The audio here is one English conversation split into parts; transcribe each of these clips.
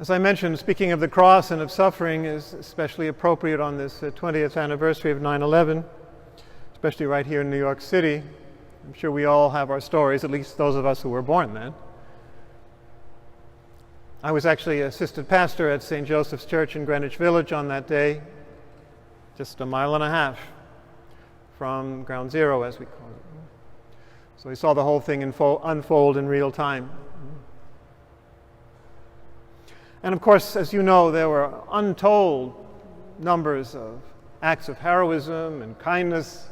As I mentioned, speaking of the cross and of suffering is especially appropriate on this 20th anniversary of 9/11, especially right here in New York City. I'm sure we all have our stories, at least those of us who were born then. I was actually assistant pastor at St. Joseph's Church in Greenwich Village on that day, just a mile and a half from Ground Zero, as we call it. So we saw the whole thing unfold in real time. And of course, as you know, there were untold numbers of acts of heroism and kindness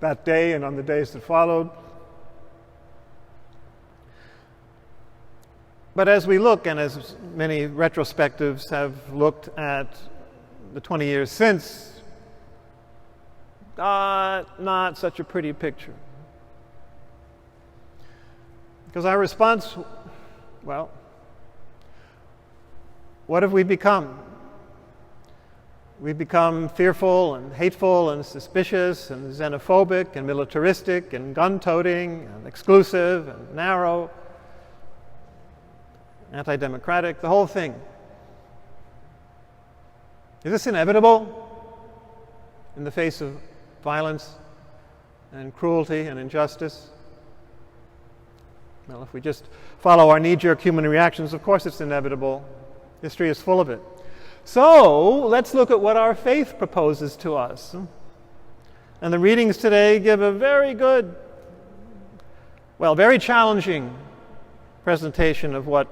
that day and on the days that followed. But as we look, and as many retrospectives have looked at the 20 years since, not such a pretty picture. Because our response, well, what have we become? We've become fearful and hateful and suspicious and xenophobic and militaristic and gun-toting and exclusive and narrow, anti-democratic, the whole thing. Is this inevitable in the face of violence and cruelty and injustice? Well, if we just follow our knee-jerk human reactions, of course it's inevitable. History is full of it. So, let's look at what our faith proposes to us. And the readings today give a very good, very challenging presentation of what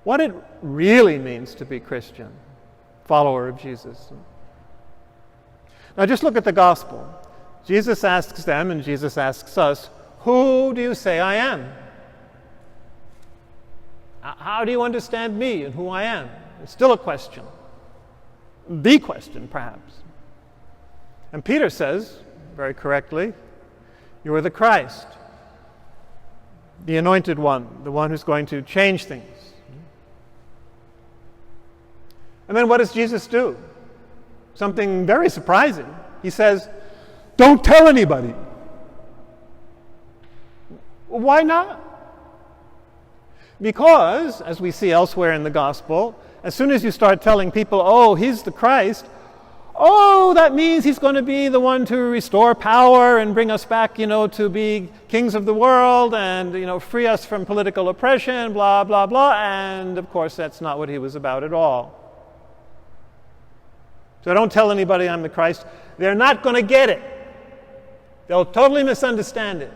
it really means to be Christian, follower of Jesus. Now just look at the gospel. Jesus asks them, and Jesus asks us, "Who do you say I am?" How do you understand me and who I am? It's still a question. The question, perhaps. And Peter says, very correctly, "You are the Christ, the anointed one, the one who's going to change things." And then what does Jesus do? Something very surprising. He says, "Don't tell anybody." Why not? Because, as we see elsewhere in the gospel, as soon as you start telling people, "Oh, he's the Christ," that means he's going to be the one to restore power and bring us back, to be kings of the world and, free us from political oppression, blah, blah, blah. And, of course, that's not what he was about at all. So don't tell anybody I'm the Christ. They're not going to get it. They'll totally misunderstand it.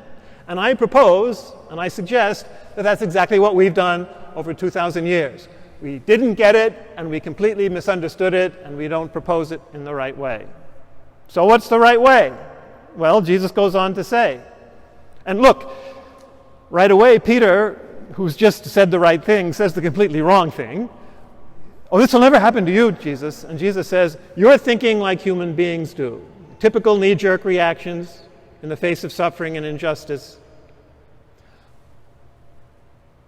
And I propose, and I suggest, that that's exactly what we've done over 2,000 years. We didn't get it, and we completely misunderstood it, and we don't propose it in the right way. So what's the right way? Well, Jesus goes on to say. And look, right away, Peter, who's just said the right thing, says the completely wrong thing. "Oh, this will never happen to you, Jesus." And Jesus says, "You're thinking like human beings do. Typical knee-jerk reactions in the face of suffering and injustice.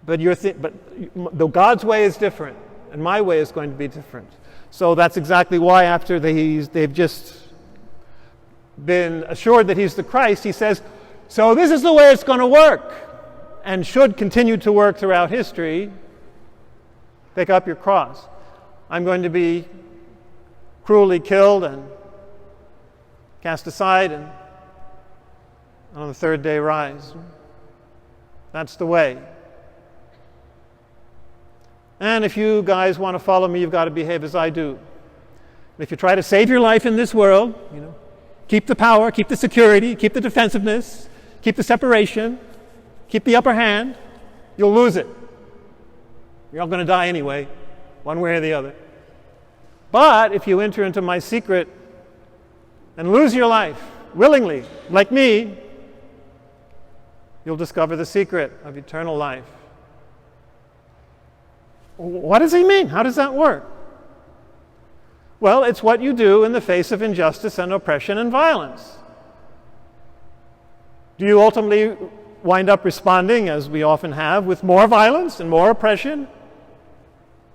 But God's way is different, and my way is going to be different." So that's exactly why after they've just been assured that he's the Christ, he says, "So this is the way it's going to work, and should continue to work throughout history. Pick up your cross. I'm going to be cruelly killed and cast aside, and on the third day rise." That's the way. And if you guys want to follow me, you've got to behave as I do. And if you try to save your life in this world, keep the power, keep the security, keep the defensiveness, keep the separation, keep the upper hand, you'll lose it. You're all going to die anyway, one way or the other. But if you enter into my secret and lose your life willingly, like me, you'll discover the secret of eternal life. What does he mean? How does that work? Well, it's what you do in the face of injustice and oppression and violence. Do you ultimately wind up responding, as we often have, with more violence and more oppression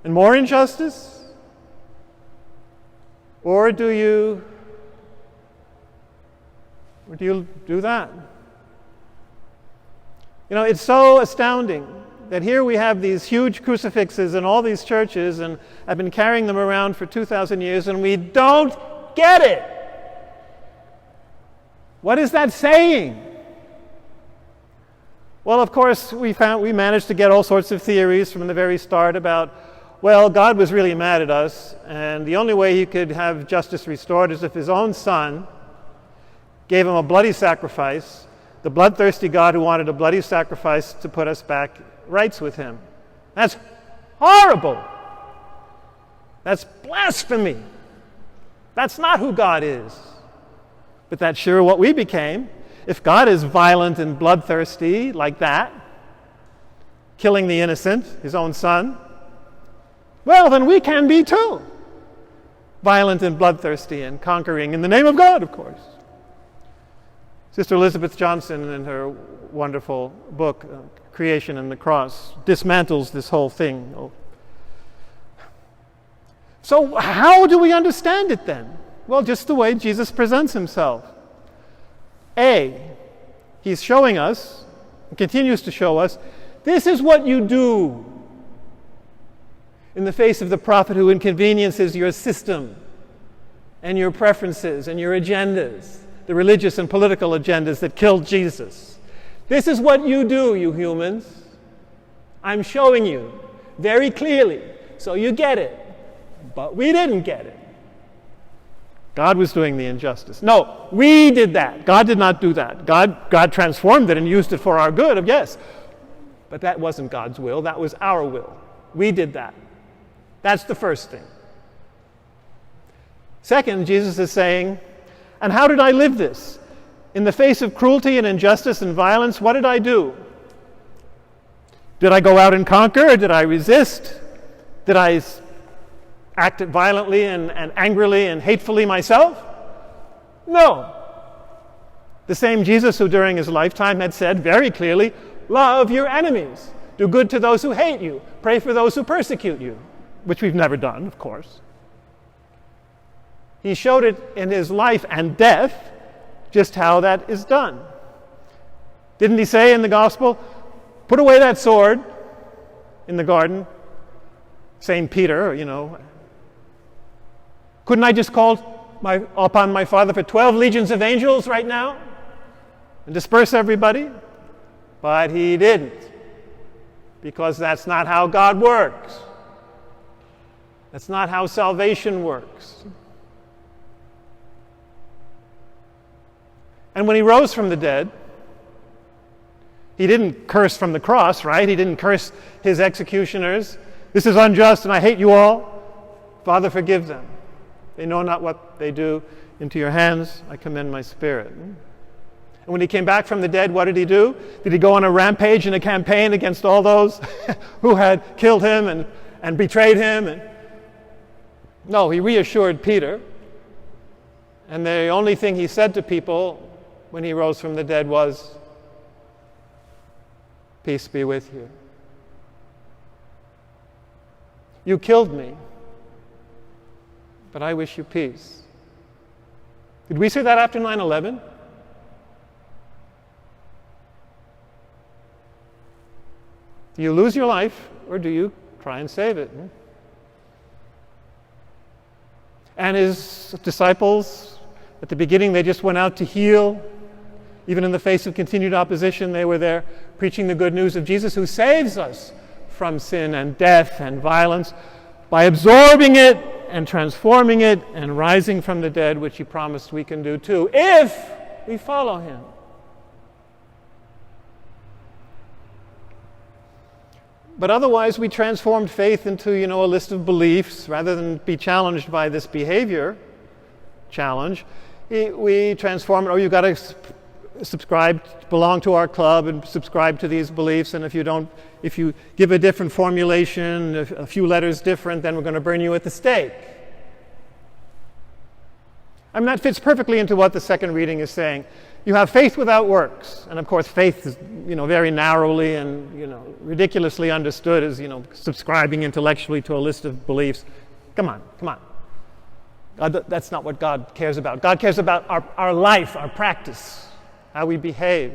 and more injustice? Or do you do that? It's so astounding that here we have these huge crucifixes in all these churches, and I've been carrying them around for 2,000 years, and we don't get it. What is that saying? Well, of course, we managed to get all sorts of theories from the very start about, well, God was really mad at us, and the only way he could have justice restored is if his own son gave him a bloody sacrifice, the bloodthirsty God who wanted a bloody sacrifice to put us back rights with him. That's horrible. That's blasphemy. That's not who God is. But that's sure what we became. If God is violent and bloodthirsty like that, killing the innocent, his own son, well, then we can be too. Violent and bloodthirsty and conquering in the name of God, of course. Sister Elizabeth Johnson, in her wonderful book, Creation and the Cross, dismantles this whole thing. So how do we understand it then? Well, just the way Jesus presents himself. He's showing us, and continues to show us, this is what you do in the face of the prophet who inconveniences your system and your preferences and your agendas, the religious and political agendas that killed Jesus. This is what you do, you humans. I'm showing you very clearly, so you get it. But we didn't get it. God was doing the injustice. No, we did that. God did not do that. God transformed it and used it for our good, yes. But that wasn't God's will. That was our will. We did that. That's the first thing. Second, Jesus is saying, and how did I live this? In the face of cruelty and injustice and violence, what did I do? Did I go out and conquer, or did I resist? Did I act violently and angrily and hatefully myself? No. The same Jesus who during his lifetime had said very clearly, love your enemies, do good to those who hate you, pray for those who persecute you, which we've never done, of course. He showed it in his life and death just how that is done. Didn't he say in the gospel, put away that sword in the garden? St. Peter, couldn't I just call upon my Father for 12 legions of angels right now and disperse everybody? But he didn't, because that's not how God works. That's not how salvation works. And when he rose from the dead, he didn't curse from the cross, right? He didn't curse his executioners. This is unjust and I hate you all. Father, forgive them. They know not what they do. Into your hands I commend my spirit. And when he came back from the dead, what did he do? Did he go on a rampage and a campaign against all those who had killed him and betrayed him? No, he reassured Peter. And the only thing he said to people when he rose from the dead was, peace be with you. You killed me, but I wish you peace. Did we say that after 9/11? Do you lose your life, or do you try and save it? And his disciples, at the beginning, they just went out to heal. Even in the face of continued opposition, they were there preaching the good news of Jesus, who saves us from sin and death and violence by absorbing it and transforming it and rising from the dead, which he promised we can do too, if we follow him. But otherwise, we transformed faith into, a list of beliefs rather than be challenged by this behavior challenge. We transform it, you've got to subscribe, belong to our club and subscribe to these beliefs, and if you give a different formulation, a few letters different, then we're going to burn you at the stake. That fits perfectly into what the second reading is saying. You have faith without works, and of course faith is, very narrowly and, ridiculously understood as, subscribing intellectually to a list of beliefs. Come on. God, that's not what God cares about. God cares about our life, our practice, how we behave.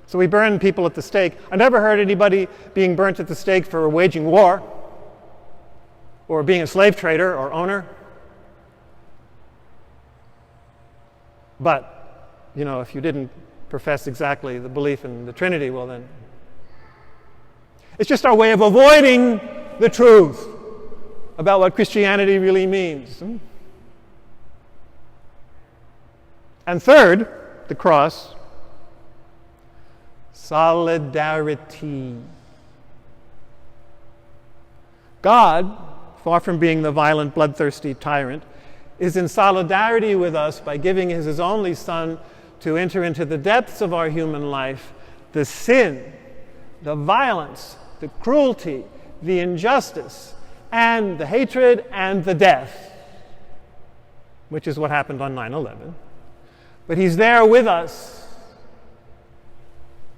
So we burn people at the stake. I never heard anybody being burnt at the stake for waging war or being a slave trader or owner. But, if you didn't profess exactly the belief in the Trinity, well then, it's just our way of avoiding the truth about what Christianity really means. And third, the cross, solidarity. God, far from being the violent, bloodthirsty tyrant, is in solidarity with us by giving his only Son to enter into the depths of our human life, the sin, the violence, the cruelty, the injustice, and the hatred and the death, which is what happened on 9/11. But he's there with us,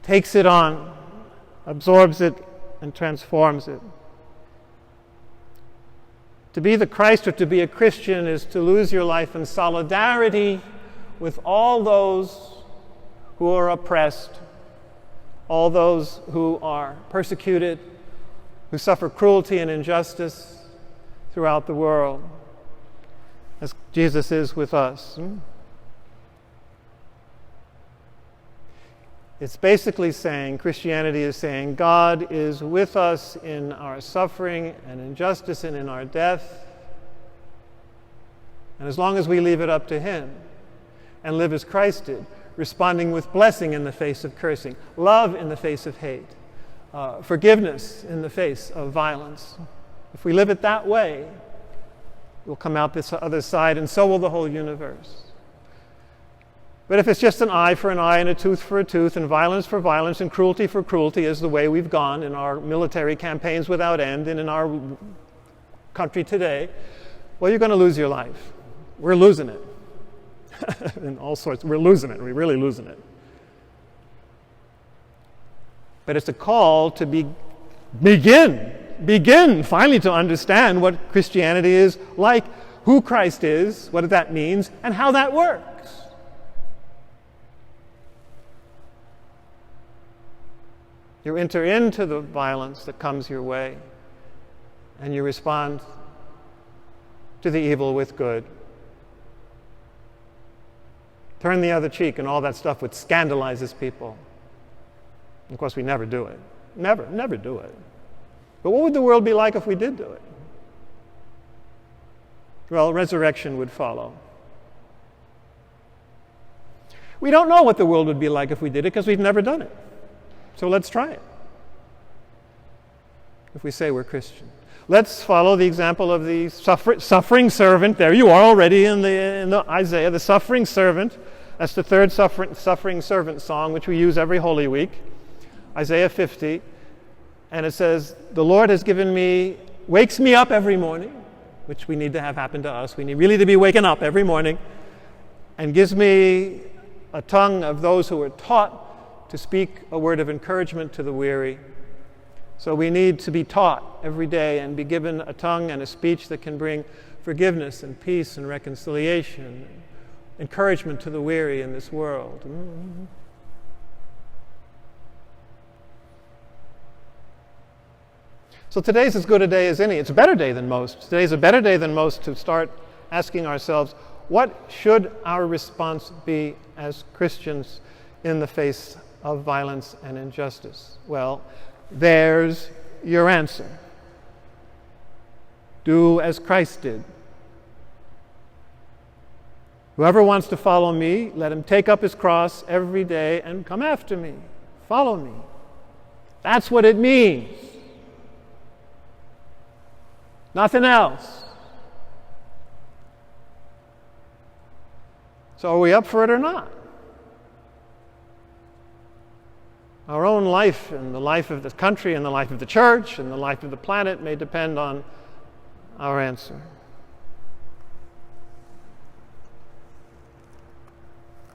takes it on, absorbs it, and transforms it. To be the Christ or to be a Christian is to lose your life in solidarity with all those who are oppressed, all those who are persecuted, who suffer cruelty and injustice throughout the world, as Jesus is with us. It's basically saying, Christianity is saying, God is with us in our suffering and injustice and in our death. And as long as we leave it up to him and live as Christ did, responding with blessing in the face of cursing, love in the face of hate, forgiveness in the face of violence. If we live it that way, we'll come out this other side, and so will the whole universe. But if it's just an eye for an eye and a tooth for a tooth and violence for violence and cruelty for cruelty is the way we've gone in our military campaigns without end and in our country today, well, you're going to lose your life. We're losing it. In all sorts. We're losing it. We're really losing it. But it's a call to begin finally to understand what Christianity is like, who Christ is, what that means, and how that works. You enter into the violence that comes your way, and you respond to the evil with good. Turn the other cheek and all that stuff which scandalizes people. Of course, we never do it. Never do it. But what would the world be like if we did do it? Well, resurrection would follow. We don't know what the world would be like if we did it because we've never done it. So let's try it. If we say we're Christian, let's follow the example of the suffering servant. There you are already in the Isaiah, the suffering servant. That's the third suffering servant song, which we use every Holy Week. Isaiah 50, and it says, "The Lord has wakes me up every morning," which we need to have happen to us. We need really to be waking up every morning, and gives me a tongue of those who are taught to speak a word of encouragement to the weary. So we need to be taught every day and be given a tongue and a speech that can bring forgiveness and peace and reconciliation, and encouragement to the weary in this world. So today's as good a day as any. It's a better day than most. Today's a better day than most to start asking ourselves, what should our response be as Christians in the face of violence and injustice? Well, there's your answer. Do as Christ did. Whoever wants to follow me, let him take up his cross every day and come after me. Follow me. That's what it means. Nothing else. So are we up for it or not? Our own life and the life of the country and the life of the church and the life of the planet may depend on our answer.